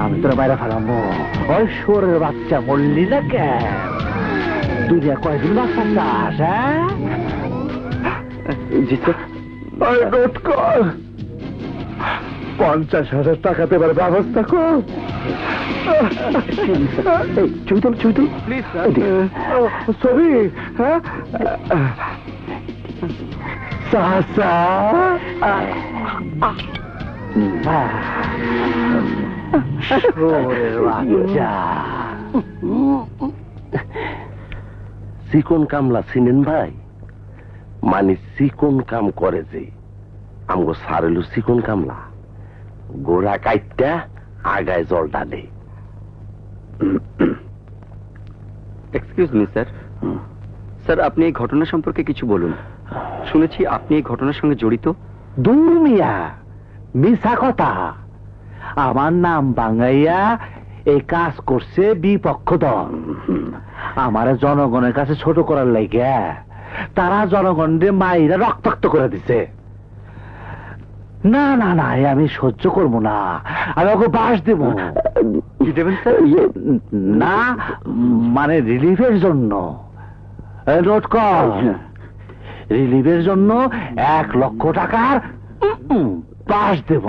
আমি তোর বাইরে ফেলামো। ওই শোরের বাচ্চা মরলি না কেন? দুনিয়া কয়দিন বাচ্চা চাস? জি স্যার। নোট কর, 50,000 টাকা দেবার ব্যবস্থা কর। ছবি তুল, ছবি তুল প্লিজ। ছবি? হ্যাঁ চাচা, চিকন কামলা চিনেন ভাই? মানে চিকন কাম করে যে আমগো সারেলু চিকন কামলা, গোড়া কাইটটা আগায় জল ডালে। Excuse me sir. স্যার, আপনি এই ঘটনা সম্পর্কে কিছু বলুন। শুনেছি আপনি এই ঘটনার সঙ্গে জড়িত। দূর মিয়া, মিছা কথা। আমার নাম বাঙ্গাইয়া এই কাজ করছে বিপক্ষ দল। আমার জনগণের কাছে ছোট করার লাগে তারা জনগণের মাইরা রক্তাক্ত করে দিছে। না না না, আমি সহ্য করবো না, আমি ওকে বাস দেব। কি দেবেন স্যার? না মানে রিলিফের জন্য। নোট কর, রিলিফের জন্য 1 লক্ষ টাকার বাস দেব।